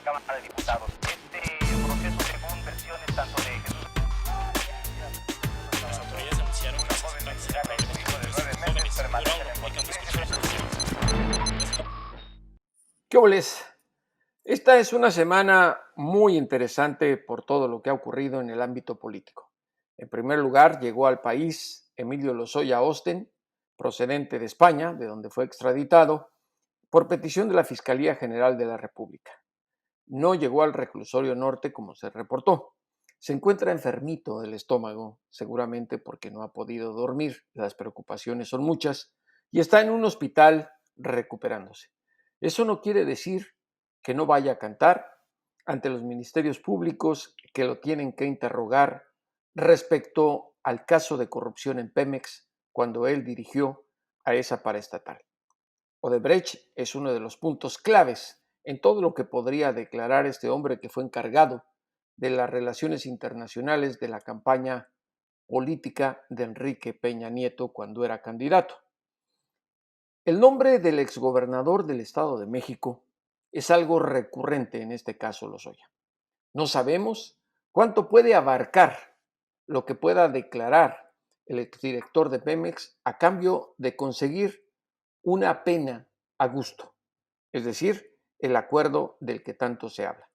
Cámara de Diputados. Este proceso, según versiones tanto de Jesús... Las autoridades anunciaron que joven se mexicana y su hijo de 9 meses jóvenes permanecen duraron en publicando ¿Qué oles? Esta es una semana muy interesante por todo lo que ha ocurrido en el ámbito político. En primer lugar, llegó al país Emilio Lozoya Austin, procedente de España, de donde fue extraditado, por petición de la Fiscalía General de la República. No llegó al reclusorio norte como se reportó. Se encuentra enfermito del estómago, seguramente porque no ha podido dormir, las preocupaciones son muchas, y está en un hospital recuperándose. Eso no quiere decir que no vaya a cantar ante los ministerios públicos que lo tienen que interrogar respecto al caso de corrupción en Pemex cuando él dirigió a esa paraestatal. Odebrecht es uno de los puntos claves en todo lo que podría declarar este hombre que fue encargado de las relaciones internacionales de la campaña política de Enrique Peña Nieto cuando era candidato. El nombre del exgobernador del Estado de México es algo recurrente en este caso Lozoya. No sabemos cuánto puede abarcar lo que pueda declarar el exdirector de Pemex a cambio de conseguir una pena a gusto, es decir, el acuerdo del que tanto se habla.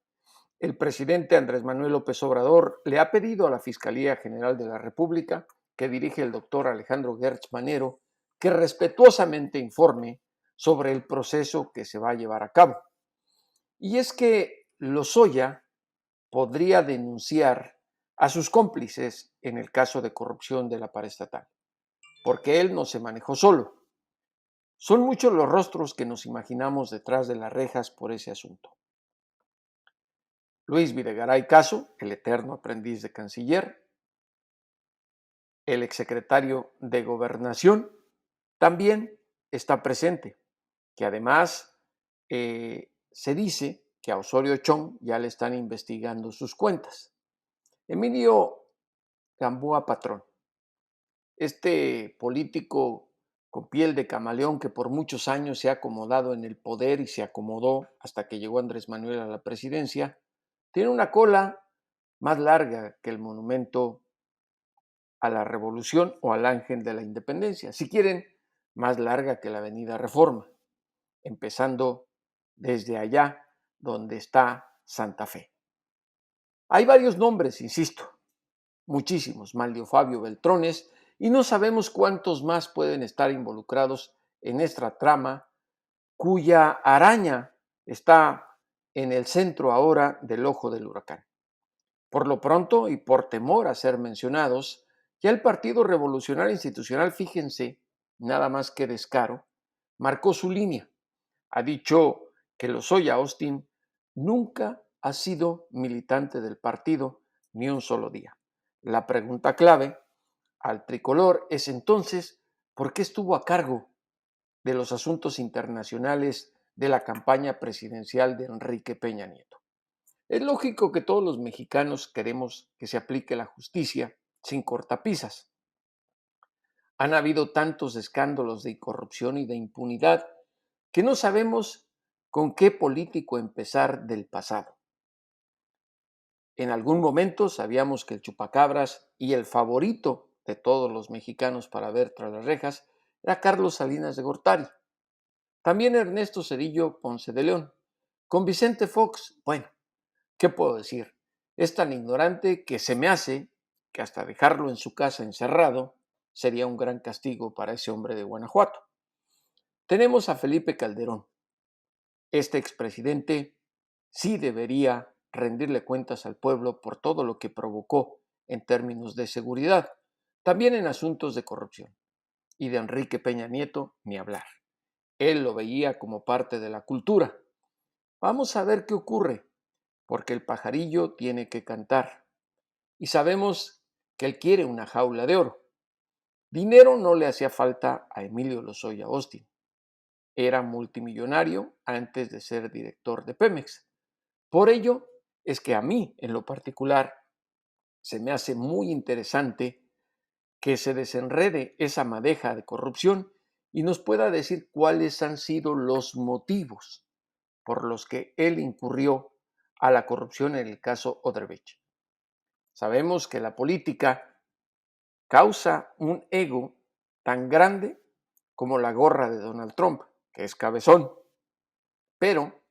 El presidente Andrés Manuel López Obrador le ha pedido a la Fiscalía General de la República, que dirige el doctor Alejandro Gertz Manero, que respetuosamente informe sobre el proceso que se va a llevar a cabo. Y es que Lozoya podría denunciar a sus cómplices en el caso de corrupción de la paraestatal, porque él no se manejó solo. Son muchos los rostros que nos imaginamos detrás de las rejas por ese asunto. Luis Videgaray Caso, el eterno aprendiz de canciller, el exsecretario de Gobernación, también está presente, que además se dice que a Osorio Chong ya le están investigando sus cuentas. Emilio Gamboa Patrón, este político con piel de camaleón que por muchos años se ha acomodado en el poder y se acomodó hasta que llegó Andrés Manuel a la presidencia, tiene una cola más larga que el monumento a la Revolución o al Ángel de la Independencia, si quieren, más larga que la Avenida Reforma, empezando desde allá donde está Santa Fe. Hay varios nombres, insisto, muchísimos, Manlio Fabio Beltrones, y no sabemos cuántos más pueden estar involucrados en esta trama cuya araña está en el centro ahora del ojo del huracán. Por lo pronto, y por temor a ser mencionados, ya el Partido Revolucionario Institucional, fíjense, nada más que descaro, marcó su línea. Ha dicho que Lozoya Austin nunca ha sido militante del partido ni un solo día. La pregunta clave al tricolor es entonces, ¿por qué estuvo a cargo de los asuntos internacionales de la campaña presidencial de Enrique Peña Nieto? Es lógico que todos los mexicanos queremos que se aplique la justicia sin cortapisas. Han habido tantos escándalos de corrupción y de impunidad que no sabemos con qué político empezar del pasado. En algún momento sabíamos que el chupacabras y el favorito de todos los mexicanos para ver tras las rejas era Carlos Salinas de Gortari. También Ernesto Zedillo Ponce de León. Con Vicente Fox, bueno, ¿qué puedo decir? Es tan ignorante que se me hace que hasta dejarlo en su casa encerrado sería un gran castigo para ese hombre de Guanajuato. Tenemos a Felipe Calderón. Este expresidente sí debería rendirle cuentas al pueblo por todo lo que provocó en términos de seguridad, también en asuntos de corrupción. Y de Enrique Peña Nieto, ni hablar. Él lo veía como parte de la cultura. Vamos a ver qué ocurre, porque el pajarillo tiene que cantar. Y sabemos que él quiere una jaula de oro. Dinero no le hacía falta a Emilio Lozoya Austin. Era multimillonario antes de ser director de Pemex. Por ello es que a mí, en lo particular, se me hace muy interesante que se desenrede esa madeja de corrupción y nos pueda decir cuáles han sido los motivos por los que él incurrió a la corrupción en el caso Odebrecht. Sabemos que la política causa un ego tan grande como la gorra de Donald Trump, que es cabezón, pero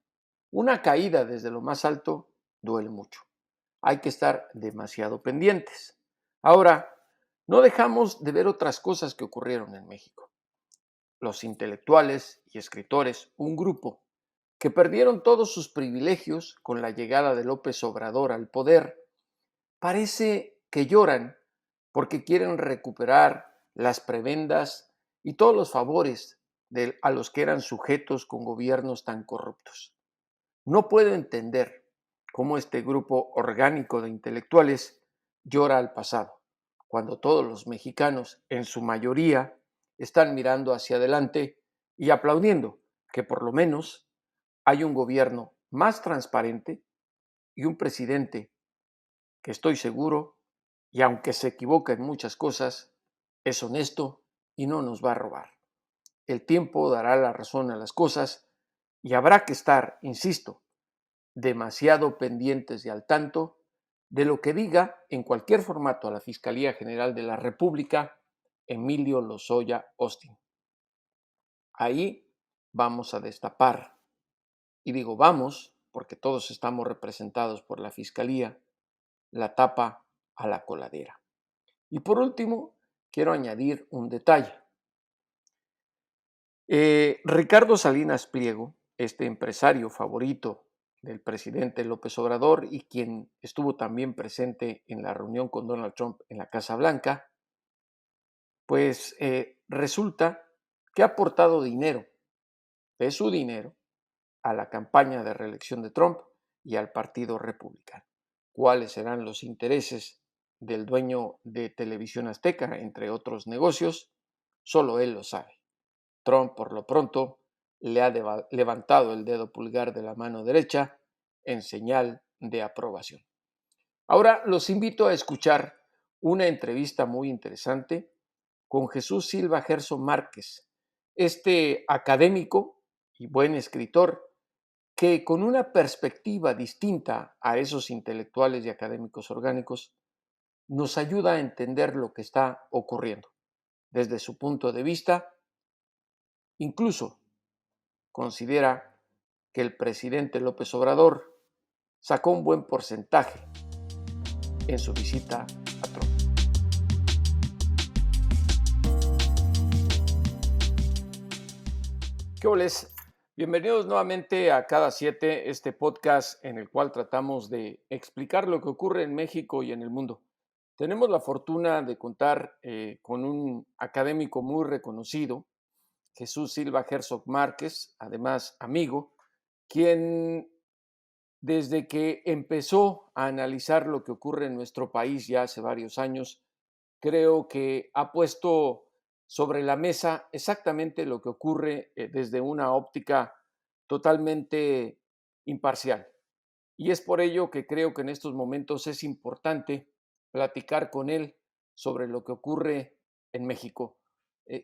una caída desde lo más alto duele mucho. Hay que estar demasiado pendientes. Ahora, no dejamos de ver otras cosas que ocurrieron en México. Los intelectuales y escritores, un grupo que perdieron todos sus privilegios con la llegada de López Obrador al poder, parece que lloran porque quieren recuperar las prebendas y todos los favores a los que eran sujetos con gobiernos tan corruptos. No puedo entender cómo este grupo orgánico de intelectuales llora al pasado, cuando todos los mexicanos, en su mayoría, están mirando hacia adelante y aplaudiendo que por lo menos hay un gobierno más transparente y un presidente que estoy seguro, y aunque se equivoca en muchas cosas, es honesto y no nos va a robar. El tiempo dará la razón a las cosas y habrá que estar, insisto, demasiado pendientes y al tanto de lo que diga en cualquier formato a la Fiscalía General de la República Emilio Lozoya Austin. Ahí vamos a destapar, y digo vamos porque todos estamos representados por la Fiscalía, la tapa a la coladera. Y por último, quiero añadir un detalle. Ricardo Salinas Pliego, este empresario favorito del presidente López Obrador y quien estuvo también presente en la reunión con Donald Trump en la Casa Blanca, pues resulta que ha aportado dinero, de su dinero, a la campaña de reelección de Trump y al Partido Republicano. ¿Cuáles serán los intereses del dueño de Televisión Azteca, entre otros negocios? Solo él lo sabe. Trump, por lo pronto, le ha levantado el dedo pulgar de la mano derecha en señal de aprobación. Ahora los invito a escuchar una entrevista muy interesante con Jesús Silva Gerso Márquez, este académico y buen escritor que con una perspectiva distinta a esos intelectuales y académicos orgánicos nos ayuda a entender lo que está ocurriendo. Desde su punto de vista, incluso considera que el presidente López Obrador sacó un buen porcentaje en su visita a Trump. ¿Qué oles? Bienvenidos nuevamente a Cada Siete, este podcast en el cual tratamos de explicar lo que ocurre en México y en el mundo. Tenemos la fortuna de contar con un académico muy reconocido, Jesús Silva Herzog Márquez, además amigo, quien desde que empezó a analizar lo que ocurre en nuestro país ya hace varios años, creo que ha puesto sobre la mesa exactamente lo que ocurre desde una óptica totalmente imparcial. Y es por ello que creo que en estos momentos es importante platicar con él sobre lo que ocurre en México.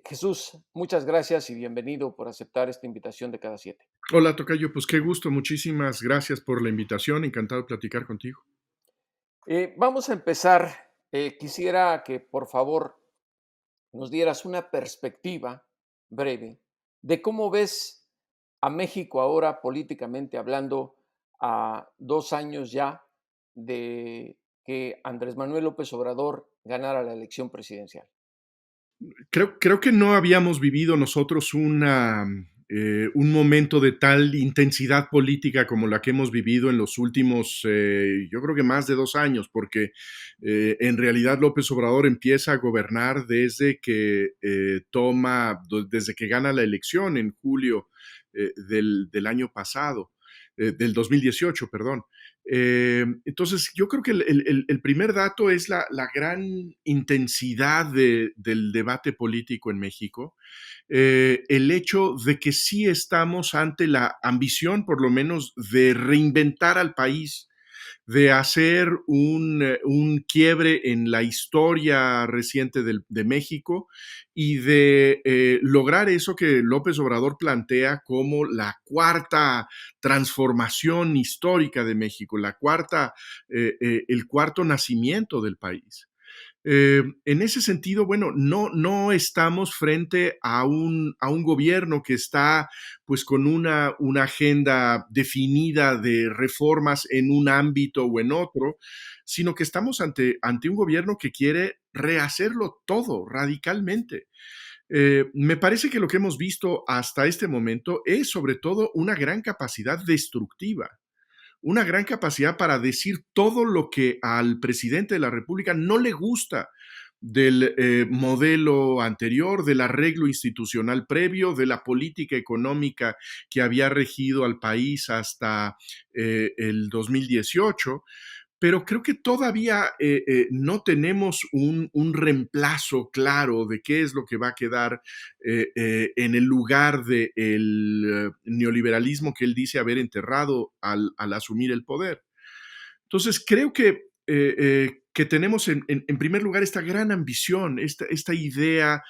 Jesús, muchas gracias y bienvenido por aceptar esta invitación de Cada Siete. Hola, tocayo, pues qué gusto, muchísimas gracias por la invitación, encantado de platicar contigo. Vamos a empezar. Quisiera que por favor nos dieras una perspectiva breve de cómo ves a México ahora políticamente hablando a 2 años ya de que Andrés Manuel López Obrador ganara la elección presidencial. Creo que no habíamos vivido nosotros un momento de tal intensidad política como la que hemos vivido en los últimos, yo creo que más de 2 años, porque en realidad López Obrador empieza a gobernar desde que gana la elección en julio del año pasado, del 2018, perdón. Entonces, yo creo que el primer dato es la gran intensidad del debate político en México, el hecho de que sí estamos ante la ambición, por lo menos, de reinventar al país, de hacer un quiebre en la historia reciente de México y de lograr eso que López Obrador plantea como la cuarta transformación histórica de México, el cuarto nacimiento del país. En ese sentido, bueno, no estamos frente a un gobierno que está pues con una agenda definida de reformas en un ámbito o en otro, sino que estamos ante un gobierno que quiere rehacerlo todo radicalmente. Me parece que lo que hemos visto hasta este momento es sobre todo una gran capacidad destructiva, una gran capacidad para decir todo lo que al presidente de la República no le gusta del modelo anterior, del arreglo institucional previo, de la política económica que había regido al país hasta el 2018. Pero creo que todavía no tenemos un reemplazo claro de qué es lo que va a quedar en el lugar del neoliberalismo que él dice haber enterrado al asumir el poder. Entonces, creo que tenemos en primer lugar esta gran ambición, esta idea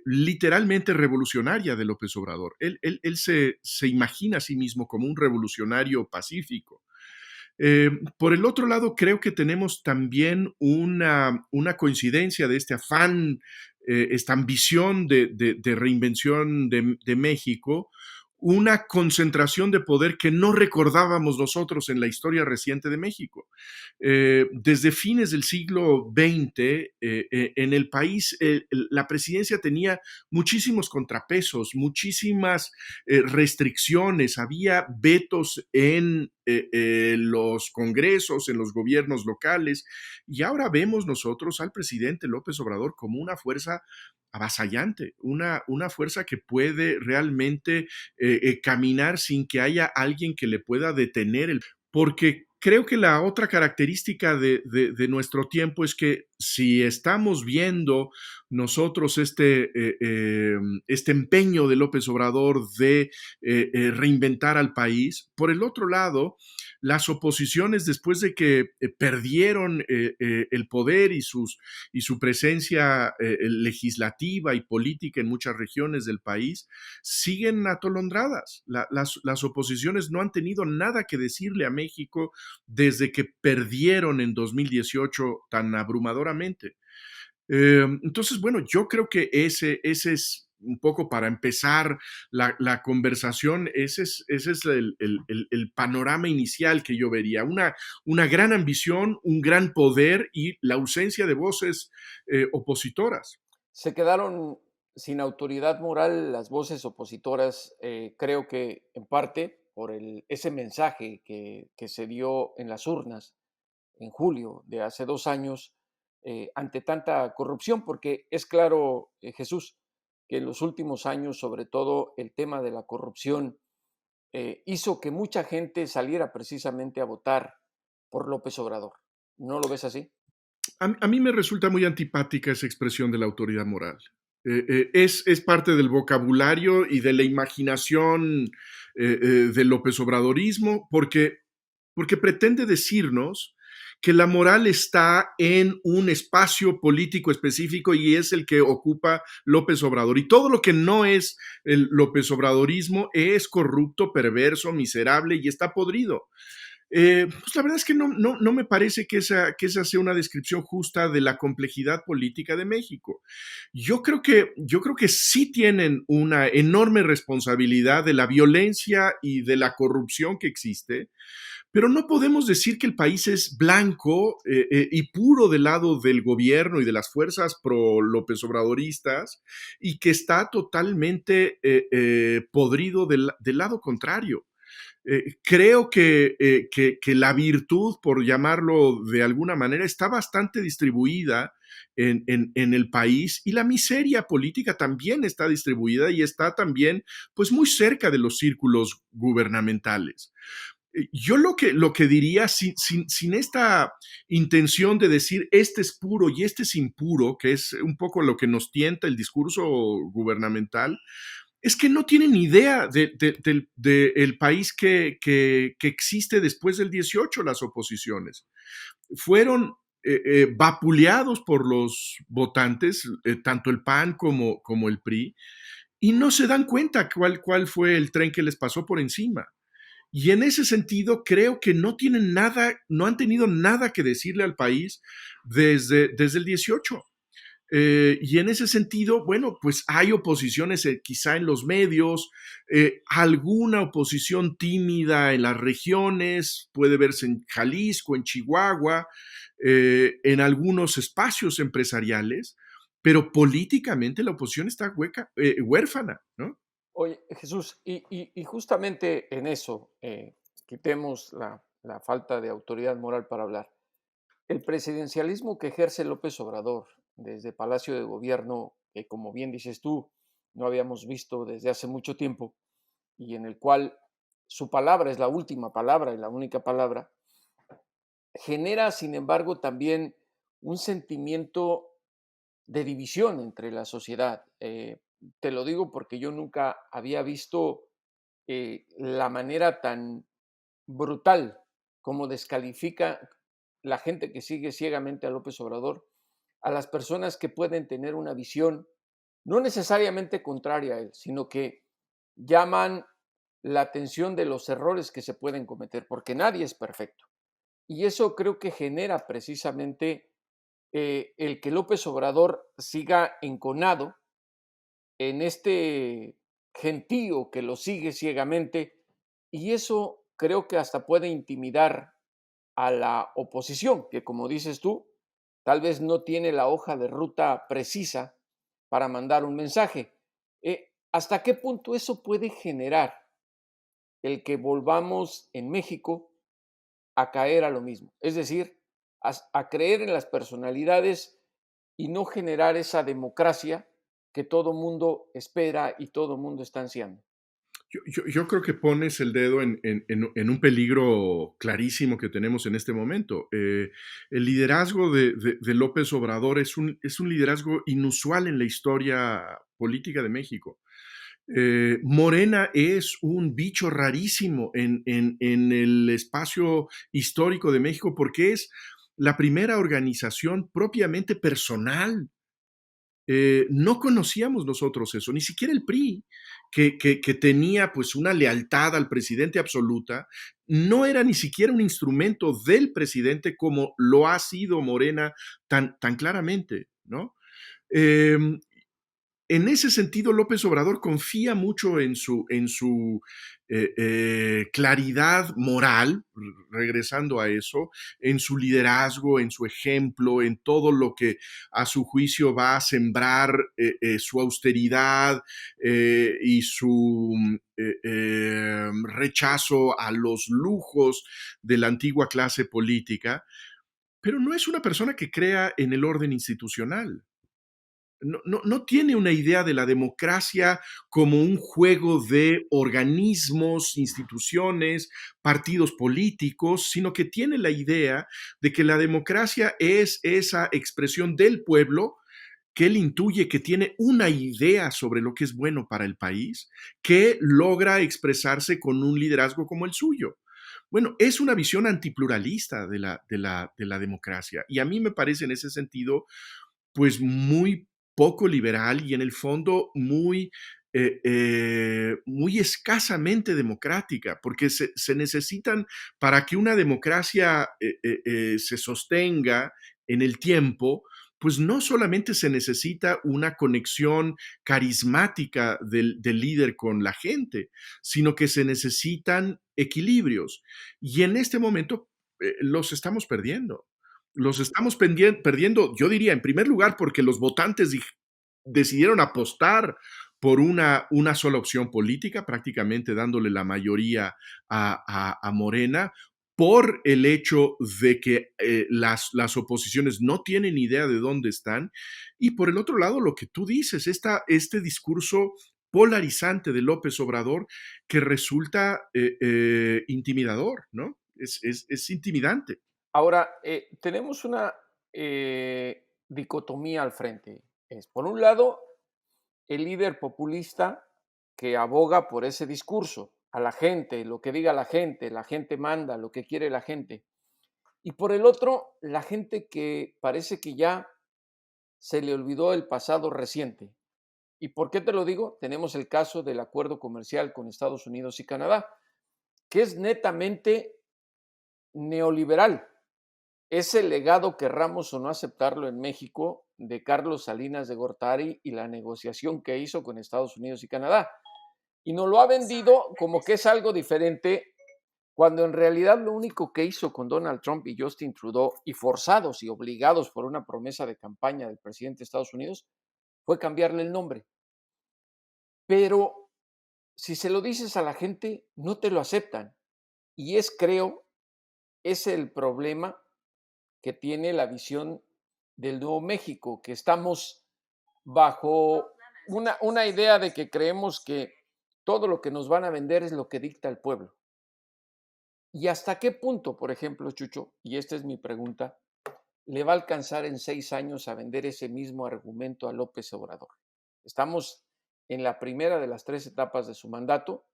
literalmente revolucionaria de López Obrador. Él se imagina a sí mismo como un revolucionario pacífico. Por el otro lado, creo que tenemos también una coincidencia de este afán, esta ambición de reinvención de México, una concentración de poder que no recordábamos nosotros en la historia reciente de México. Desde fines del siglo XX, en el país, la presidencia tenía muchísimos contrapesos, muchísimas restricciones, había vetos en los congresos, en los gobiernos locales, y ahora vemos nosotros al presidente López Obrador como una fuerza avasallante, una fuerza que puede realmente caminar sin que haya alguien que le pueda detener porque creo que la otra característica de nuestro tiempo es que si estamos viendo nosotros este empeño de López Obrador de reinventar al país, por el otro lado, las oposiciones después de que perdieron el poder y su presencia legislativa y política en muchas regiones del país, siguen atolondradas. Las oposiciones no han tenido nada que decirle a México desde que perdieron en 2018 tan abrumadoramente. Entonces, bueno, yo creo que ese es un poco para empezar la conversación, ese es el panorama inicial que yo vería. Una gran ambición, un gran poder y la ausencia de voces opositoras. Se quedaron sin autoridad moral las voces opositoras, creo que en parte por ese mensaje que se dio en las urnas en julio de hace 2 años, ante tanta corrupción, porque es claro, Jesús, que en los últimos años, sobre todo el tema de la corrupción, hizo que mucha gente saliera precisamente a votar por López Obrador. ¿No lo ves así? A mí me resulta muy antipática esa expresión de la autoridad moral. Es parte del vocabulario y de la imaginación del López Obradorismo, porque pretende decirnos que la moral está en un espacio político específico y es el que ocupa López Obrador. Y todo lo que no es el López Obradorismo es corrupto, perverso, miserable y está podrido. Pues la verdad es que no me parece que esa sea una descripción justa de la complejidad política de México. Yo creo que sí tienen una enorme responsabilidad de la violencia y de la corrupción que existe, pero no podemos decir que el país es blanco y puro del lado del gobierno y de las fuerzas pro López Obradoristas y que está totalmente podrido del lado contrario. Creo que la virtud, por llamarlo de alguna manera, está bastante distribuida en el país y la miseria política también está distribuida y está también pues muy cerca de los círculos gubernamentales. Yo lo que diría, sin esta intención de decir este es puro y este es impuro, que es un poco lo que nos tienta el discurso gubernamental, es que no tienen idea del país que existe después del 18, las oposiciones. Fueron vapuleados por los votantes, tanto el PAN como el PRI, y no se dan cuenta cuál fue el tren que les pasó por encima. Y en ese sentido, creo que no tienen nada, no han tenido nada que decirle al país desde el 18. Y en ese sentido, bueno, pues hay oposiciones quizá en los medios, alguna oposición tímida en las regiones, puede verse en Jalisco, en Chihuahua, en algunos espacios empresariales, pero políticamente la oposición está huérfana, ¿no? Oye, Jesús, y justamente en eso, quitemos la falta de autoridad moral para hablar. El presidencialismo que ejerce López Obrador desde Palacio de Gobierno, que como bien dices tú, no habíamos visto desde hace mucho tiempo, y en el cual su palabra es la última palabra y la única palabra, genera, sin embargo, también un sentimiento de división entre la sociedad. Te lo digo porque yo nunca había visto la manera tan brutal como descalifica la gente que sigue ciegamente a López Obrador a las personas que pueden tener una visión no necesariamente contraria a él, sino que llaman la atención de los errores que se pueden cometer, porque nadie es perfecto. Y eso creo que genera precisamente el que López Obrador siga enconado en este gentío que lo sigue ciegamente, y eso creo que hasta puede intimidar a la oposición, que como dices tú, tal vez no tiene la hoja de ruta precisa para mandar un mensaje. ¿Hasta qué punto eso puede generar el que volvamos en México a caer a lo mismo? Es decir, a creer en las personalidades y no generar esa democracia que todo mundo espera y todo mundo está ansiando. Yo creo que pones el dedo en un peligro clarísimo que tenemos en este momento. El liderazgo de López Obrador es un liderazgo inusual en la historia política de México. Morena es un bicho rarísimo en el espacio histórico de México porque es la primera organización propiamente personal. No conocíamos nosotros eso, ni siquiera el PRI, que tenía pues una lealtad al presidente absoluta, no era ni siquiera un instrumento del presidente como lo ha sido Morena tan claramente, ¿no? Eh, en ese sentido, López Obrador confía mucho en su claridad moral, regresando a eso, en su liderazgo, en su ejemplo, en todo lo que a su juicio va a sembrar su austeridad y su rechazo a los lujos de la antigua clase política, pero no es una persona que crea en el orden institucional. No tiene una idea de la democracia como un juego de organismos, instituciones, partidos políticos, sino que tiene la idea de que la democracia es esa expresión del pueblo que él intuye que tiene una idea sobre lo que es bueno para el país, que logra expresarse con un liderazgo como el suyo. Bueno, es una visión antipluralista de la democracia y a mí me parece en ese sentido pues muy poco liberal y en el fondo muy escasamente democrática, porque se necesitan, para que una democracia se sostenga en el tiempo, pues no solamente se necesita una conexión carismática del líder con la gente, sino que se necesitan equilibrios. Y en este momento los estamos perdiendo. Los estamos perdiendo, yo diría, en primer lugar, porque los votantes decidieron apostar por una sola opción política, prácticamente dándole la mayoría a Morena, por el hecho de que las oposiciones no tienen idea de dónde están, y por el otro lado, lo que tú dices, este discurso polarizante de López Obrador que resulta intimidador, ¿no? Es intimidante. Ahora, tenemos una dicotomía al frente. Es, por un lado, el líder populista que aboga por ese discurso, a la gente, lo que diga la gente manda, lo que quiere la gente. Y por el otro, la gente que parece que ya se le olvidó el pasado reciente. ¿Y por qué te lo digo? Tenemos el caso del acuerdo comercial con Estados Unidos y Canadá, que es netamente neoliberal. Es el legado, querramos o no aceptarlo, en México de Carlos Salinas de Gortari y la negociación que hizo con Estados Unidos y Canadá. Y nos lo ha vendido como que es algo diferente, cuando en realidad lo único que hizo con Donald Trump y Justin Trudeau, y forzados y obligados por una promesa de campaña del presidente de Estados Unidos, fue cambiarle el nombre. Pero si se lo dices a la gente, no te lo aceptan. Y creo, es el problema que tiene la visión del Nuevo México, que estamos bajo una idea de que creemos que todo lo que nos van a vender es lo que dicta el pueblo. ¿Y hasta qué punto, por ejemplo, Chucho, y esta es mi pregunta, le va a alcanzar en 6 años a vender ese mismo argumento a López Obrador? Estamos en la primera de las 3 etapas de su mandato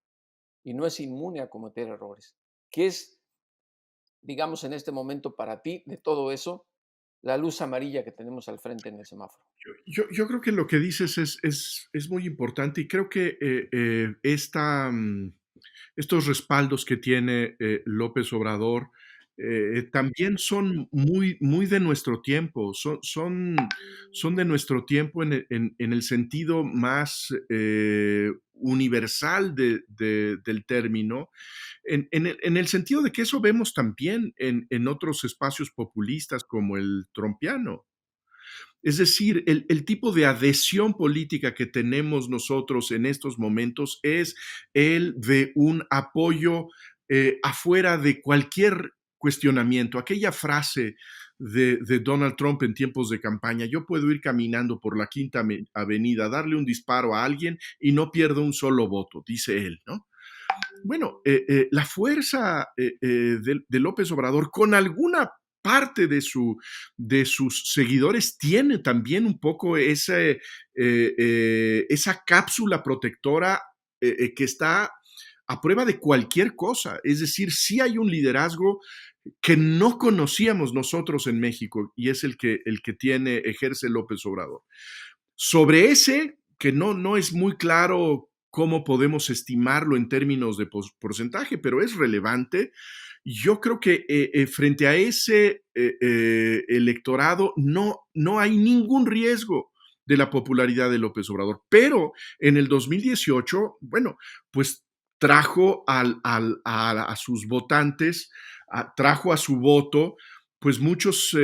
y no es inmune a cometer errores. ¿Qué es, digamos, en este momento para ti de todo eso, la luz amarilla que tenemos al frente en el semáforo? Yo creo que lo que dices es muy importante y creo que estos respaldos que tiene López Obrador también son muy de nuestro tiempo, son de nuestro tiempo en el sentido más universal del término, en el sentido de que eso vemos también en otros espacios populistas como el trompiano. Es decir, el tipo de adhesión política que tenemos nosotros en estos momentos es el de un apoyo afuera de cualquier cuestionamiento. Aquella frase de Donald Trump en tiempos de campaña: yo puedo ir caminando por la Quinta Avenida, darle un disparo a alguien y no pierdo un solo voto, dice él, ¿no? Bueno, la fuerza de López Obrador con alguna parte de sus seguidores tiene también un poco esa cápsula protectora que está a prueba de cualquier cosa. Es decir, sí hay un liderazgo que no conocíamos nosotros en México y es el que ejerce López Obrador. Sobre ese, que no es muy claro cómo podemos estimarlo en términos de porcentaje, pero es relevante. Yo creo que frente a ese electorado no hay ningún riesgo de la popularidad de López Obrador. Pero en el 2018, bueno, pues trajo a sus votantes, trajo a su voto pues muchos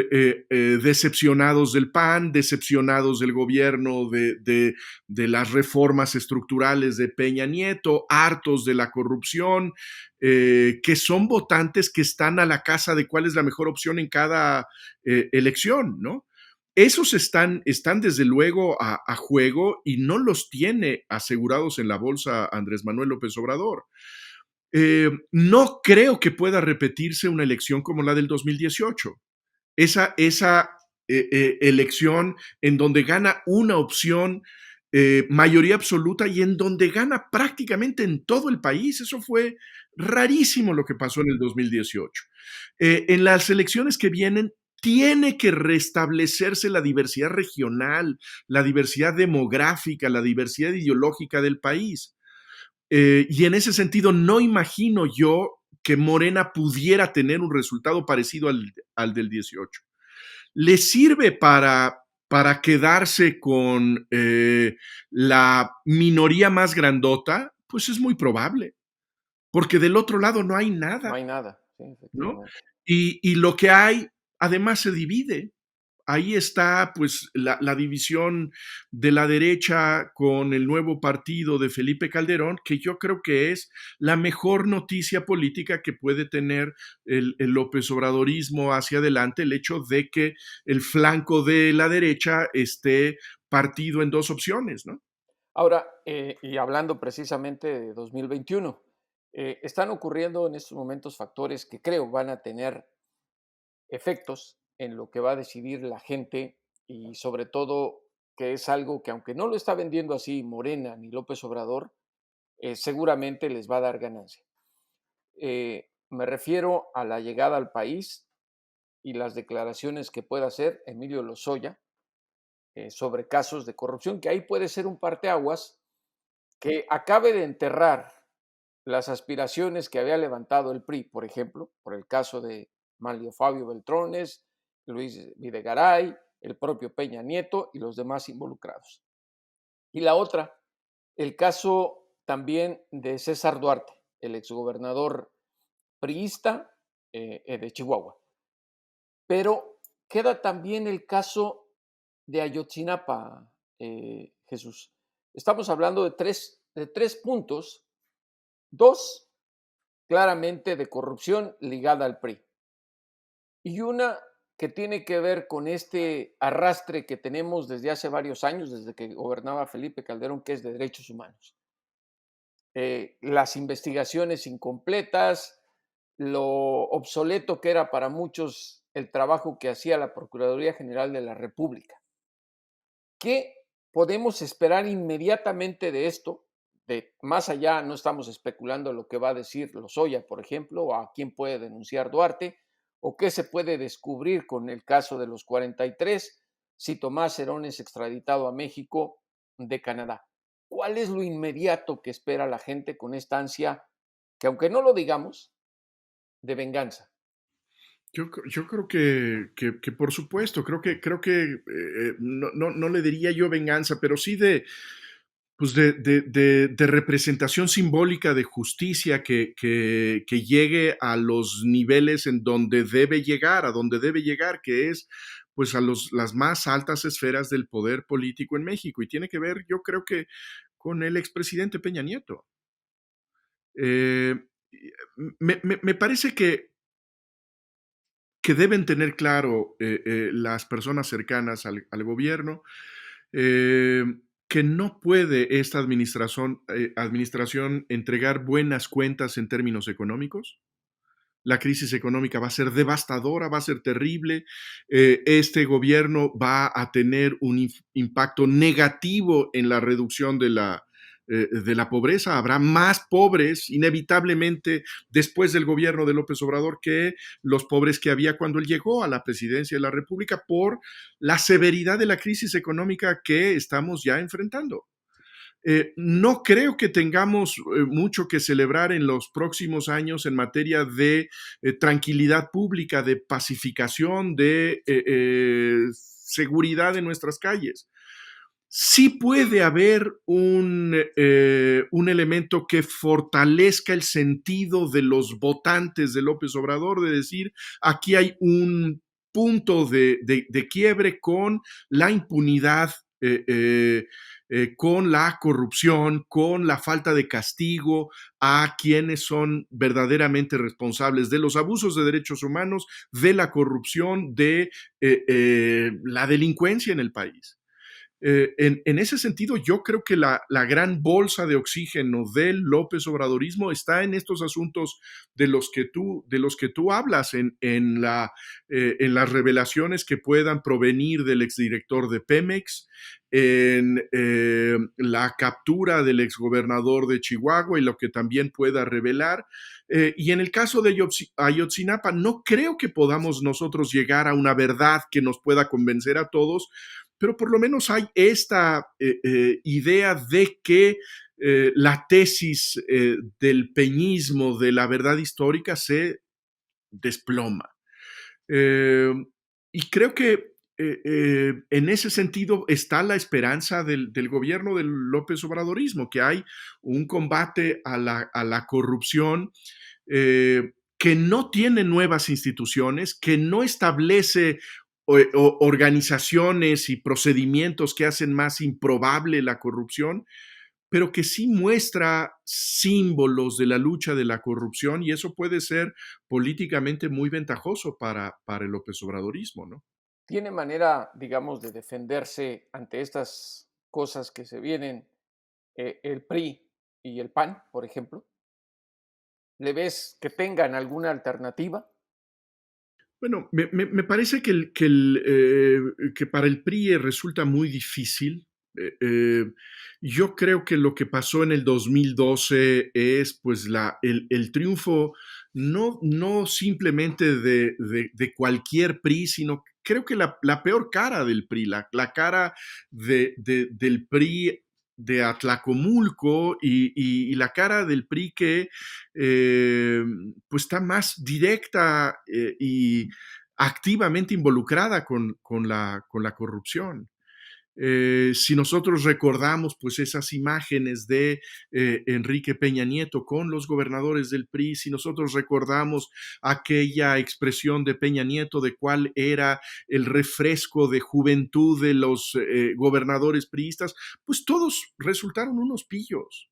decepcionados del PAN, decepcionados del gobierno, de las reformas estructurales de Peña Nieto, hartos de la corrupción, que son votantes que están a la casa de cuál es la mejor opción en cada elección, ¿no? Esos están desde luego a juego y no los tiene asegurados en la bolsa Andrés Manuel López Obrador. No creo que pueda repetirse una elección como la del 2018. Esa elección en donde gana una opción, mayoría absoluta, y en donde gana prácticamente en todo el país. Eso fue rarísimo lo que pasó en el 2018. En las elecciones que vienen, tiene que restablecerse la diversidad regional, la diversidad demográfica, la diversidad ideológica del país. Y en ese sentido, no imagino yo que Morena pudiera tener un resultado parecido al del 18. Le sirve para quedarse con la minoría más grandota, pues es muy probable, porque del otro lado no hay No nada, hay nada, sí, ¿no? efectivamente. Y lo que hay, además, se divide. Ahí está pues la división de la derecha con el nuevo partido de Felipe Calderón, que yo creo que es la mejor noticia política que puede tener el López Obradorismo hacia adelante, el hecho de que el flanco de la derecha esté partido en dos opciones, ¿no? Ahora, y hablando precisamente de 2021, están ocurriendo en estos momentos factores que creo van a tener efectos en lo que va a decidir la gente, y sobre todo que es algo que, aunque no lo está vendiendo así Morena ni López Obrador, seguramente les va a dar ganancia. Me refiero a la llegada al país y las declaraciones que pueda hacer Emilio Lozoya sobre casos de corrupción, que ahí puede ser un parteaguas que acabe de enterrar las aspiraciones que había levantado el PRI, por ejemplo, por el caso de Manlio Fabio Beltrones, Luis Videgaray, el propio Peña Nieto y los demás involucrados. Y la otra, el caso también de César Duarte, el exgobernador priista de Chihuahua. Pero queda también el caso de Ayotzinapa, Jesús. Estamos hablando de tres puntos, dos claramente de corrupción ligada al PRI y una que tiene que ver con este arrastre que tenemos desde hace varios años, desde que gobernaba Felipe Calderón, que es de derechos humanos. Las investigaciones incompletas, lo obsoleto que era para muchos el trabajo que hacía la Procuraduría General de la República. ¿Qué podemos esperar inmediatamente de esto? Más allá, no estamos especulando lo que va a decir Lozoya, por ejemplo, o a quién puede denunciar Duarte, o qué se puede descubrir con el caso de los 43, si Tomás Herón es extraditado a México de Canadá. ¿Cuál es lo inmediato que espera la gente con esta ansia, que aunque no lo digamos, de venganza? Yo creo que por supuesto, creo que no le diría yo venganza, pero sí pues de representación simbólica de justicia que llegue a los niveles en donde debe llegar, a donde debe llegar, que es pues a las más altas esferas del poder político en México. Y tiene que ver, yo creo que con el expresidente Peña Nieto. Eh, me parece que deben tener claro las personas cercanas al gobierno eh, que no puede esta administración entregar buenas cuentas en términos económicos. La crisis económica va a ser devastadora, va a ser terrible. Este gobierno va a tener un impacto negativo en la reducción de la pobreza. Habrá más pobres, inevitablemente, después del gobierno de López Obrador que los pobres que había cuando él llegó a la presidencia de la República por la severidad de la crisis económica que estamos ya enfrentando. No creo que tengamos mucho que celebrar en los próximos años en materia de tranquilidad pública, de pacificación, de seguridad en nuestras calles. Sí puede haber un elemento que fortalezca el sentido de los votantes de López Obrador, de decir, aquí hay un punto de quiebre con la impunidad, con la corrupción, con la falta de castigo a quienes son verdaderamente responsables de los abusos de derechos humanos, de la corrupción, de la delincuencia en el país. En ese sentido, yo creo que la gran bolsa de oxígeno del López Obradorismo está en estos asuntos de los que tú hablas, en las revelaciones que puedan provenir del exdirector de Pemex, en la captura del exgobernador de Chihuahua y lo que también pueda revelar. Y en el caso de Ayotzinapa, no creo que podamos nosotros llegar a una verdad que nos pueda convencer a todos, pero por lo menos hay esta idea de que la tesis del peñismo, de la verdad histórica, se desploma. Y creo que en ese sentido está la esperanza del gobierno del López Obradorismo, que hay un combate a la corrupción que no tiene nuevas instituciones, que no establece organizaciones y procedimientos que hacen más improbable la corrupción, pero que sí muestra símbolos de la lucha de la corrupción y eso puede ser políticamente muy ventajoso para el López Obradorismo, ¿no? ¿Tiene manera, digamos, de defenderse ante estas cosas que se vienen el PRI y el PAN, por ejemplo? ¿Le ves que tengan alguna alternativa? Bueno, me parece que para el PRI resulta muy difícil Eh, eh, yo creo que lo que pasó en el 2012 es pues el triunfo no simplemente de cualquier PRI, sino creo que la peor cara del PRI, la cara del PRI de Atlacomulco y la cara del PRI que pues está más directa y activamente involucrada con la corrupción. Si nosotros recordamos pues esas imágenes de Enrique Peña Nieto con los gobernadores del PRI, si nosotros recordamos aquella expresión de Peña Nieto de cuál era el refresco de juventud de los gobernadores priistas, pues todos resultaron unos pillos.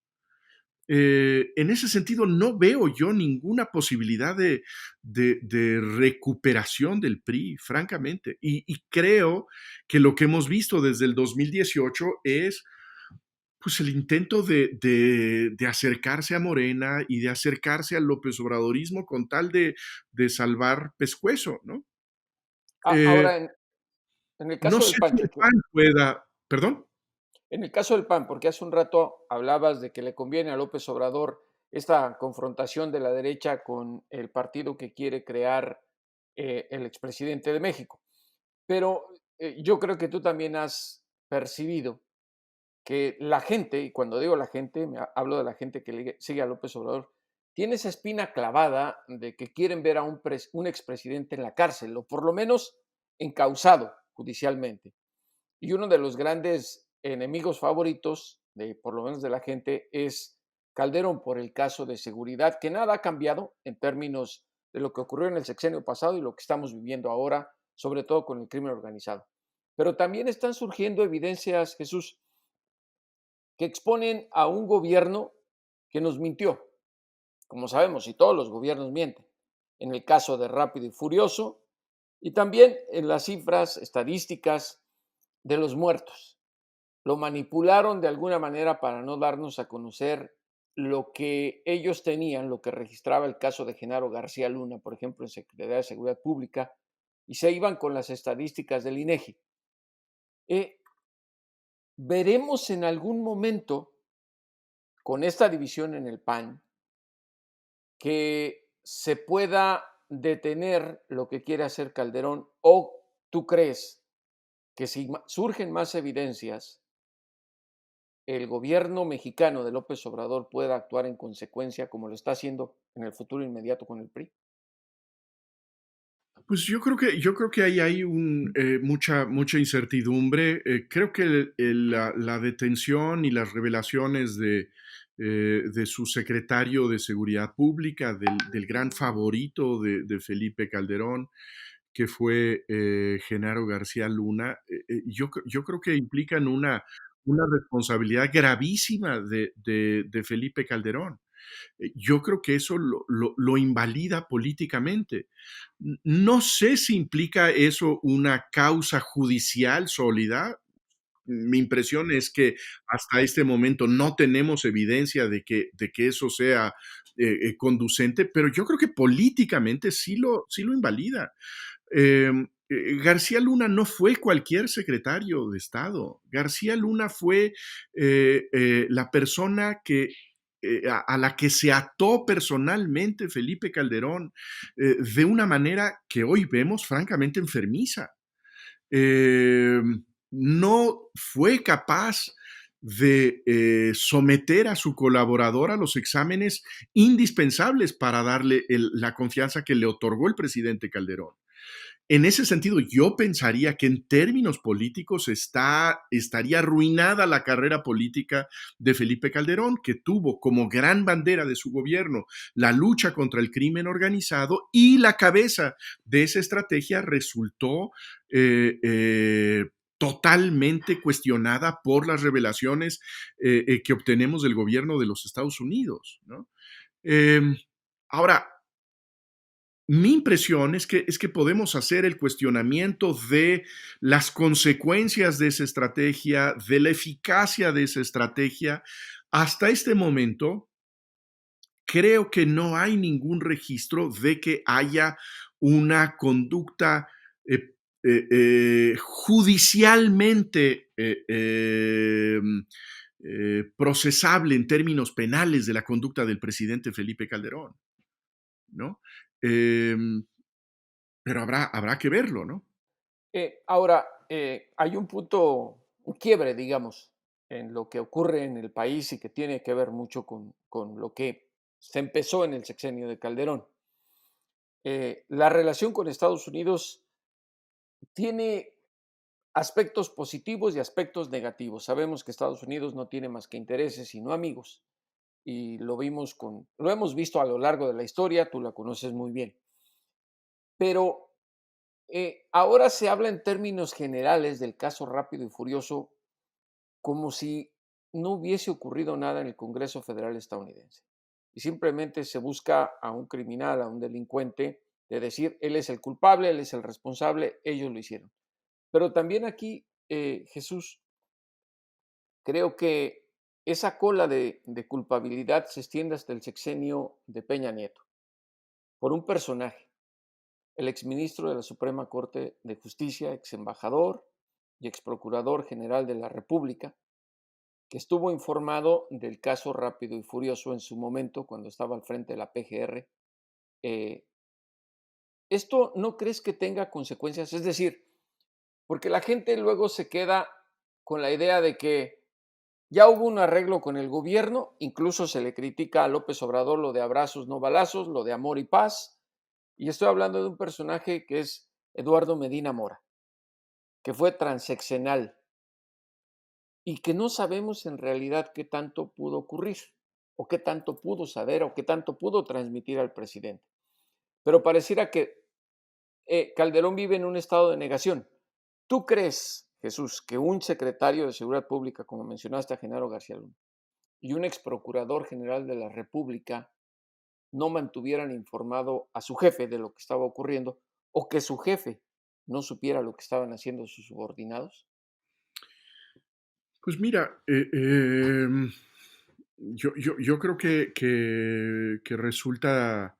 En ese sentido, no veo yo ninguna posibilidad de recuperación del PRI, francamente. Y creo que lo que hemos visto desde el 2018 es pues, el intento de acercarse a Morena y de acercarse al López Obradorismo con tal de salvar pescuezo, ¿no? Eh, Ahora, en el no caso del sé PAN, si el PAN pueda, ¿perdón? en el caso del PAN, porque hace un rato hablabas de que le conviene a López Obrador esta confrontación de la derecha con el partido que quiere crear el expresidente de México. Pero yo creo que tú también has percibido que la gente, y cuando digo la gente, hablo de la gente que sigue a López Obrador, tiene esa espina clavada de que quieren ver a un expresidente en la cárcel, o por lo menos encausado judicialmente. Y uno de los grandes enemigos favoritos, por lo menos de la gente, es Calderón por el caso de seguridad, que nada ha cambiado en términos de lo que ocurrió en el sexenio pasado y lo que estamos viviendo ahora, sobre todo con el crimen organizado. Pero también están surgiendo evidencias, Jesús, que exponen a un gobierno que nos mintió, como sabemos, y todos los gobiernos mienten. En el caso de Rápido y Furioso, y también en las cifras estadísticas de los muertos. Lo manipularon de alguna manera para no darnos a conocer lo que ellos tenían, lo que registraba el caso de Genaro García Luna, por ejemplo, en Secretaría de Seguridad Pública, y se iban con las estadísticas del INEGI. Veremos en algún momento, con esta división en el PAN, que se pueda detener lo que quiere hacer Calderón, o tú crees que si surgen más evidencias, el gobierno mexicano de López Obrador pueda actuar en consecuencia como lo está haciendo en el futuro inmediato con el PRI. Pues yo creo que ahí hay mucha incertidumbre. Creo que la detención y las revelaciones de su secretario de Seguridad Pública, del gran favorito de Felipe Calderón, que fue Genaro García Luna, yo creo que implican una responsabilidad gravísima de Felipe Calderón. Yo creo que eso lo invalida políticamente. No sé si implica eso una causa judicial sólida. Mi impresión es que hasta este momento no tenemos evidencia de que eso sea conducente, pero yo creo que políticamente sí lo invalida. García Luna no fue cualquier secretario de Estado. García Luna fue la persona a la que se ató personalmente Felipe Calderón de una manera que hoy vemos francamente enfermiza. Eh, no fue capaz de someter a su colaborador a los exámenes indispensables para darle la confianza que le otorgó el presidente Calderón. En ese sentido, yo pensaría que en términos políticos estaría arruinada la carrera política de Felipe Calderón, que tuvo como gran bandera de su gobierno la lucha contra el crimen organizado y la cabeza de esa estrategia resultó totalmente cuestionada por las revelaciones que obtenemos del gobierno de los Estados Unidos, ¿no? Eh, ahora, mi impresión es que podemos hacer el cuestionamiento de las consecuencias de esa estrategia, de la eficacia de esa estrategia. Hasta este momento, creo que no hay ningún registro de que haya una conducta judicialmente procesable en términos penales de la conducta del presidente Felipe Calderón, ¿no? Pero habrá que verlo, ¿no? Ahora, hay un punto, un quiebre, digamos, en lo que ocurre en el país y que tiene que ver mucho con lo que se empezó en el sexenio de Calderón. La relación con Estados Unidos tiene aspectos positivos y aspectos negativos. Sabemos que Estados Unidos no tiene más que intereses y no amigos. Y lo hemos visto a lo largo de la historia, tú la conoces muy bien. Pero ahora se habla en términos generales del caso Rápido y Furioso como si no hubiese ocurrido nada en el Congreso Federal estadounidense. Y simplemente se busca a un criminal, a un delincuente, de decir, él es el culpable, él es el responsable, ellos lo hicieron. Pero también aquí, Jesús, creo que esa cola de culpabilidad se extiende hasta el sexenio de Peña Nieto, por un personaje, el exministro de la Suprema Corte de Justicia, ex embajador y ex procurador general de la República, que estuvo informado del caso Rápido y Furioso en su momento cuando estaba al frente de la PGR. Eh, ¿Esto no crees que tenga consecuencias? Es decir, porque la gente luego se queda con la idea de que ya hubo un arreglo con el gobierno, incluso se le critica a López Obrador lo de abrazos, no balazos, lo de amor y paz, y estoy hablando de un personaje que es Eduardo Medina Mora, que fue transeccional y que no sabemos en realidad qué tanto pudo ocurrir, o qué tanto pudo saber, o qué tanto pudo transmitir al presidente. Pero pareciera que Calderón vive en un estado de negación. ¿Tú crees, Jesús, que un secretario de Seguridad Pública, como mencionaste a Genaro García Luna, y un ex procurador general de la República no mantuvieran informado a su jefe de lo que estaba ocurriendo, o que su jefe no supiera lo que estaban haciendo sus subordinados? Pues mira, yo creo que resulta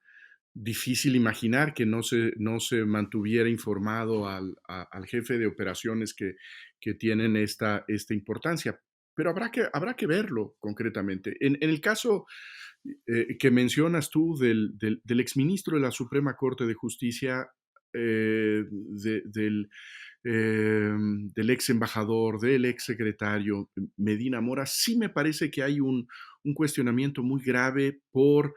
difícil imaginar que no se mantuviera informado al jefe de operaciones que tienen esta importancia, pero habrá que verlo concretamente. En el caso que mencionas tú del exministro de la Suprema Corte de Justicia, del ex embajador, del ex secretario Medina Mora, sí me parece que hay un cuestionamiento muy grave por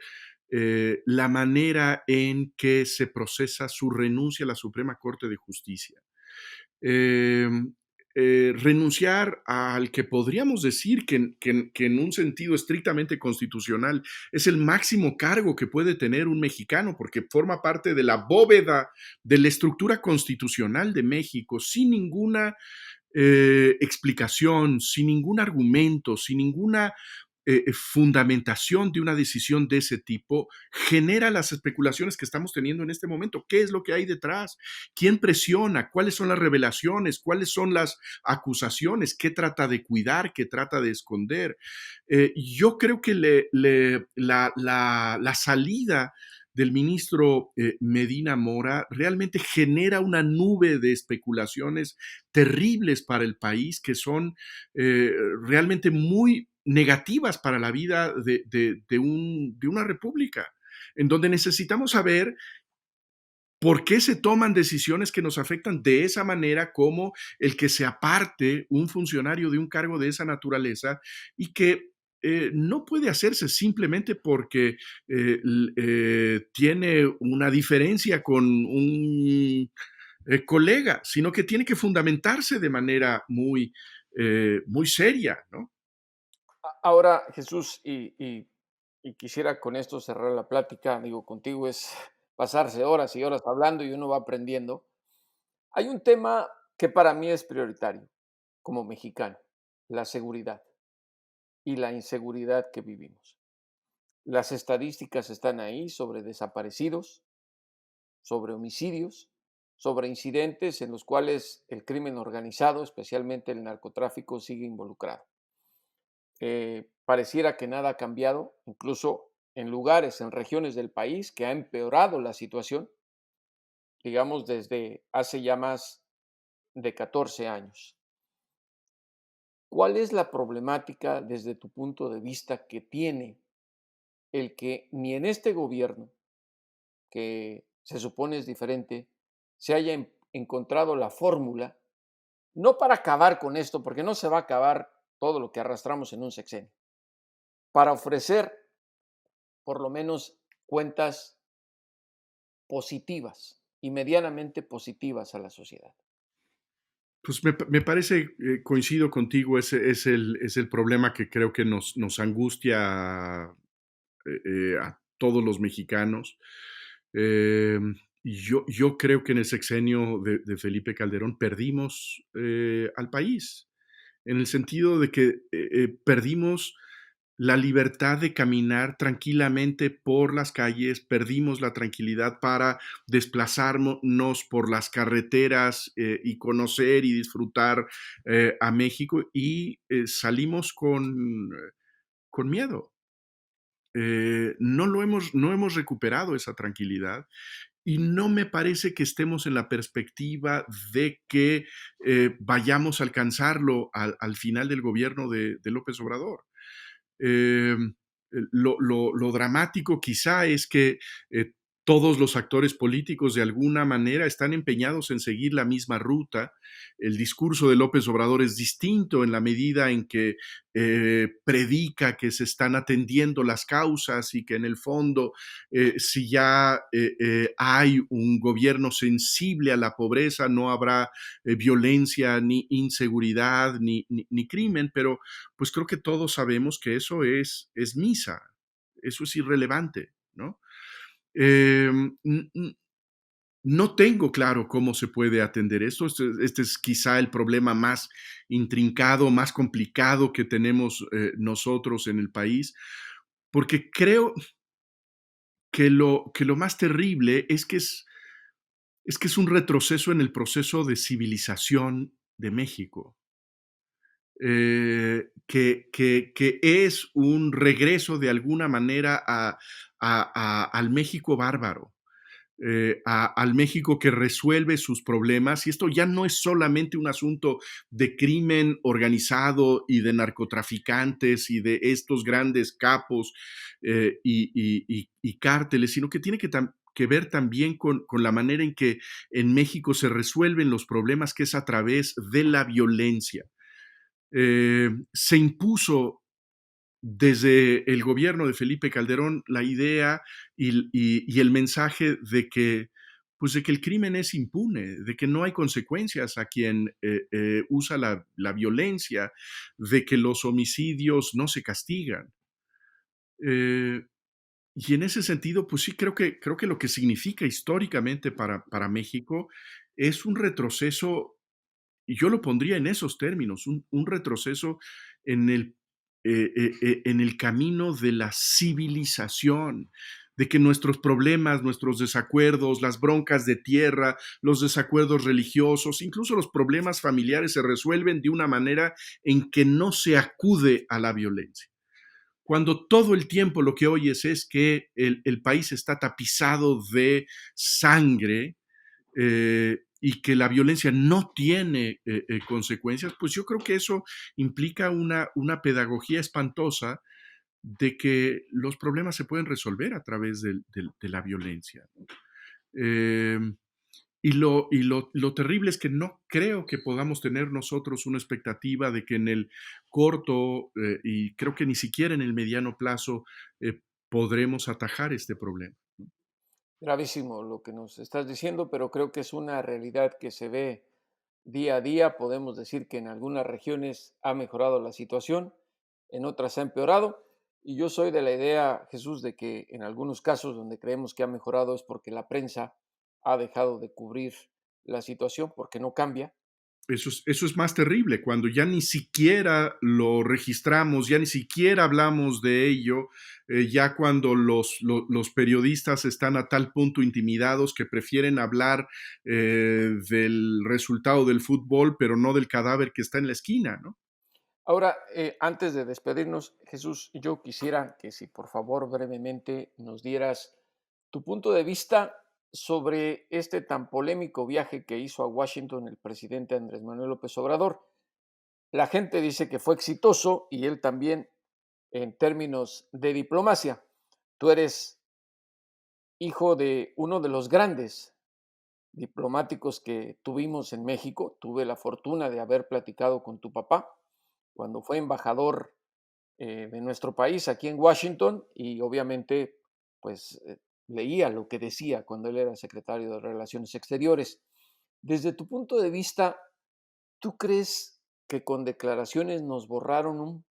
la manera en que se procesa su renuncia a la Suprema Corte de Justicia. Eh, Renunciar al que podríamos decir que en un sentido estrictamente constitucional es el máximo cargo que puede tener un mexicano, porque forma parte de la bóveda de la estructura constitucional de México, sin ninguna explicación, sin ningún argumento, sin ninguna fundamentación de una decisión de ese tipo, genera las especulaciones que estamos teniendo en este momento. ¿Qué es lo que hay detrás? ¿Quién presiona? ¿Cuáles son las revelaciones? ¿Cuáles son las acusaciones? ¿Qué trata de cuidar? ¿Qué trata de esconder? Yo creo que la salida del ministro Medina Mora realmente genera una nube de especulaciones terribles para el país que son realmente muy negativas para la vida de una república, en donde necesitamos saber por qué se toman decisiones que nos afectan de esa manera, como el que se aparte un funcionario de un cargo de esa naturaleza y que no puede hacerse simplemente porque tiene una diferencia con un colega, sino que tiene que fundamentarse de manera muy seria, ¿no? Ahora, Jesús, y quisiera con esto cerrar la plática, digo, contigo es pasarse horas y horas hablando y uno va aprendiendo. Hay un tema que para mí es prioritario como mexicano, la seguridad y la inseguridad que vivimos. Las estadísticas están ahí sobre desaparecidos, sobre homicidios, sobre incidentes en los cuales el crimen organizado, especialmente el narcotráfico, sigue involucrado. Pareciera que nada ha cambiado, incluso en lugares, en regiones del país que ha empeorado la situación, digamos, desde hace ya más de 14 años. ¿Cuál es la problemática desde tu punto de vista que tiene el que ni en este gobierno, que se supone es diferente, se haya encontrado la fórmula, no para acabar con esto, porque no se va a acabar todo lo que arrastramos en un sexenio, para ofrecer por lo menos cuentas positivas y medianamente positivas a la sociedad? Pues me parece, coincido contigo, ese es el problema que creo que nos angustia a todos los mexicanos. Eh, yo creo que en el sexenio de Felipe Calderón perdimos al país, en el sentido de que perdimos la libertad de caminar tranquilamente por las calles, perdimos la tranquilidad para desplazarnos por las carreteras y conocer y disfrutar a México y salimos con miedo. No hemos recuperado esa tranquilidad y no me parece que estemos en la perspectiva de que vayamos a alcanzarlo al final del gobierno de López Obrador. Eh, lo dramático quizá es que todos los actores políticos de alguna manera están empeñados en seguir la misma ruta. El discurso de López Obrador es distinto en la medida en que predica que se están atendiendo las causas y que en el fondo, si ya hay un gobierno sensible a la pobreza, no habrá violencia, ni inseguridad, ni crimen, pero pues creo que todos sabemos que eso es misa, eso es irrelevante, ¿no? Eh, no tengo claro cómo se puede atender esto. Este es quizá el problema más intrincado, más complicado que tenemos nosotros en el país, porque creo que lo más terrible es que es un retroceso en el proceso de civilización de México. Que es un regreso de alguna manera al México bárbaro, al México que resuelve sus problemas. Y esto ya no es solamente un asunto de crimen organizado y de narcotraficantes y de estos grandes capos y cárteles, sino que tiene que ver también con la manera en que en México se resuelven los problemas, que es a través de la violencia. Se impuso desde el gobierno de Felipe Calderón la idea y el mensaje de que, pues de que el crimen es impune, de que no hay consecuencias a quien usa la violencia, de que los homicidios no se castigan. Eh, y en ese sentido, pues sí, creo que lo que significa históricamente para México es un retroceso, y yo lo pondría en esos términos, un retroceso en en el camino de la civilización, de que nuestros problemas, nuestros desacuerdos, las broncas de tierra, los desacuerdos religiosos, incluso los problemas familiares se resuelven de una manera en que no se acude a la violencia. Cuando todo el tiempo lo que oyes es que el país está tapizado de sangre, y que la violencia no tiene consecuencias, pues yo creo que eso implica una pedagogía espantosa de que los problemas se pueden resolver a través de la violencia. Eh, lo terrible es que no creo que podamos tener nosotros una expectativa de que en el corto y creo que ni siquiera en el mediano plazo podremos atajar este problema. Gravísimo lo que nos estás diciendo, pero creo que es una realidad que se ve día a día. Podemos decir que en algunas regiones ha mejorado la situación, en otras ha empeorado. Y yo soy de la idea, Jesús, de que en algunos casos donde creemos que ha mejorado es porque la prensa ha dejado de cubrir la situación, porque no cambia. Eso es más terrible, cuando ya ni siquiera lo registramos, ya ni siquiera hablamos de ello, ya cuando los periodistas están a tal punto intimidados que prefieren hablar del resultado del fútbol, pero no del cadáver que está en la esquina, ¿no? Ahora, antes de despedirnos, Jesús, yo quisiera que si por favor brevemente nos dieras tu punto de vista sobre este tan polémico viaje que hizo a Washington el presidente Andrés Manuel López Obrador. La gente dice que fue exitoso y él también en términos de diplomacia. Tú eres hijo de uno de los grandes diplomáticos que tuvimos en México. Tuve la fortuna de haber platicado con tu papá cuando fue embajador de nuestro país aquí en Washington y obviamente pues leía lo que decía cuando él era secretario de Relaciones Exteriores. Desde tu punto de vista, ¿tú crees que con declaraciones nos borraron un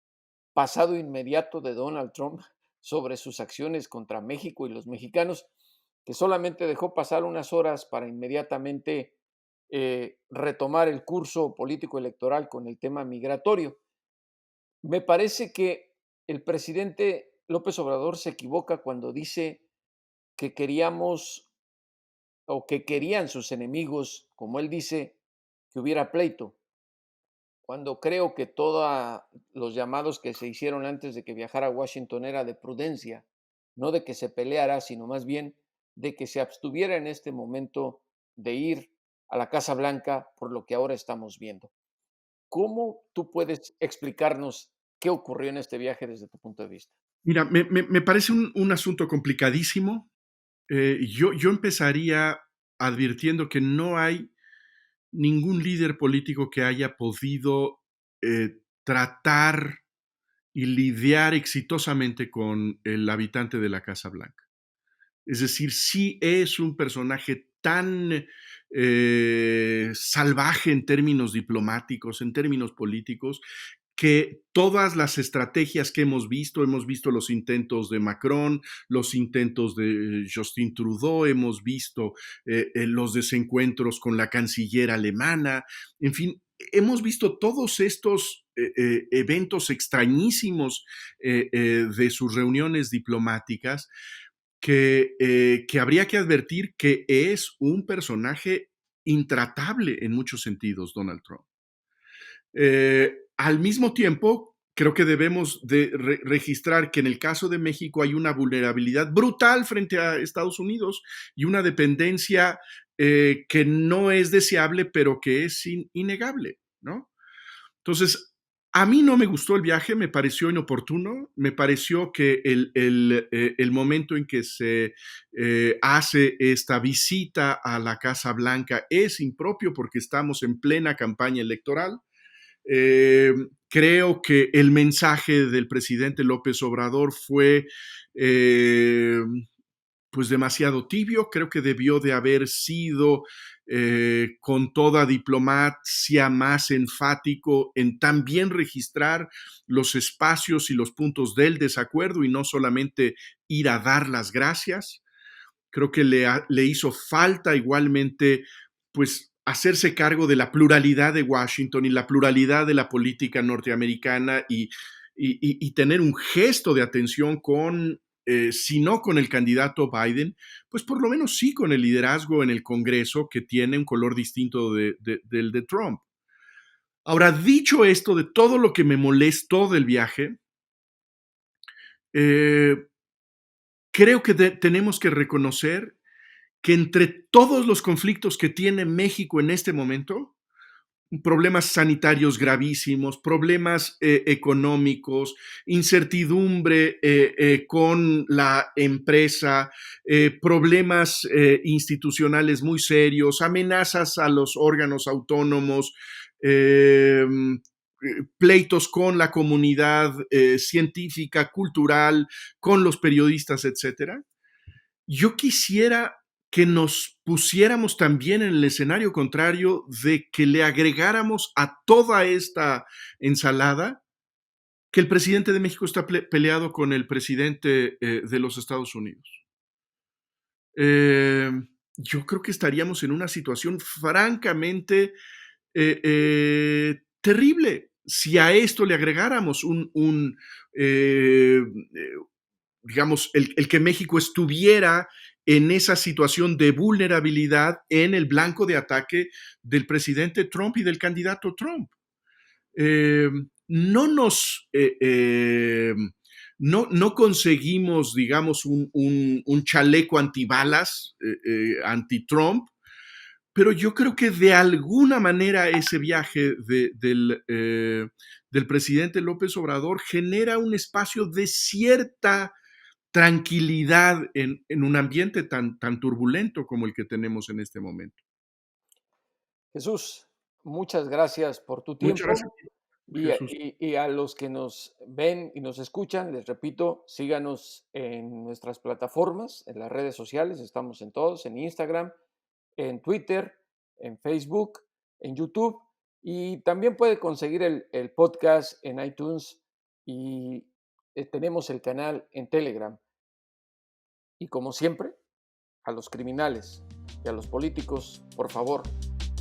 pasado inmediato de Donald Trump sobre sus acciones contra México y los mexicanos, que solamente dejó pasar unas horas para inmediatamente retomar el curso político electoral con el tema migratorio? Me parece que el presidente López Obrador se equivoca cuando dice que queríamos o que querían sus enemigos, como él dice, que hubiera pleito, cuando creo que todos los llamados que se hicieron antes de que viajara a Washington era de prudencia, no de que se peleara, sino más bien de que se abstuviera en este momento de ir a la Casa Blanca por lo que ahora estamos viendo. ¿Cómo tú puedes explicarnos qué ocurrió en este viaje desde tu punto de vista? Mira, me parece un asunto complicadísimo. Yo empezaría advirtiendo que no hay ningún líder político que haya podido tratar y lidiar exitosamente con el habitante de la Casa Blanca. Es decir, sí es un personaje tan salvaje en términos diplomáticos, en términos políticos, que todas las estrategias que hemos visto los intentos de Macron, los intentos de Justin Trudeau, hemos visto los desencuentros con la canciller alemana, en fin, hemos visto todos estos eventos extrañísimos de sus reuniones diplomáticas que habría que advertir que es un personaje intratable en muchos sentidos, Donald Trump. Al mismo tiempo, creo que debemos de registrar que en el caso de México hay una vulnerabilidad brutal frente a Estados Unidos y una dependencia que no es deseable, pero que es innegable, ¿no? Entonces, a mí no me gustó el viaje, me pareció inoportuno, me pareció que el momento en que se hace esta visita a la Casa Blanca es impropio porque estamos en plena campaña electoral. Eh, Creo que el mensaje del presidente López Obrador fue pues demasiado tibio, creo que debió de haber sido con toda diplomacia más enfático en también registrar los espacios y los puntos del desacuerdo y no solamente ir a dar las gracias. Creo que le hizo falta igualmente, pues, hacerse cargo de la pluralidad de Washington y la pluralidad de la política norteamericana y tener un gesto de atención con si no con el candidato Biden, pues por lo menos sí con el liderazgo en el Congreso que tiene un color distinto del de Trump. Ahora, dicho esto de todo lo que me molestó del viaje, eh, creo que tenemos que reconocer que entre todos los conflictos que tiene México en este momento, problemas sanitarios gravísimos, problemas económicos, incertidumbre con la empresa, problemas institucionales muy serios, amenazas a los órganos autónomos, pleitos con la comunidad científica, cultural, con los periodistas, etcétera. Yo quisiera que nos pusiéramos también en el escenario contrario de que le agregáramos a toda esta ensalada que el presidente de México está peleado con el presidente de los Estados Unidos. Eh, yo creo que estaríamos en una situación francamente terrible si a esto le agregáramos digamos, el que México estuviera en esa situación de vulnerabilidad en el blanco de ataque del presidente Trump y del candidato Trump. Eh, no nos no conseguimos, digamos, un chaleco antibalas, anti-Trump, pero yo creo que de alguna manera ese viaje del presidente López Obrador genera un espacio de cierta tranquilidad en un ambiente tan turbulento como el que tenemos en este momento. Jesús, muchas gracias por tu Muchas gracias, tiempo y a, Jesús. y a los que nos ven y nos escuchan, les repito, síganos en nuestras plataformas, en las redes sociales, estamos en todos, en Instagram, en Twitter, en Facebook, en YouTube, y también puede conseguir el podcast en iTunes y tenemos el canal en Telegram. Y como siempre, a los criminales y a los políticos, por favor,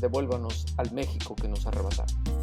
devuélvanos al México que nos arrebataron.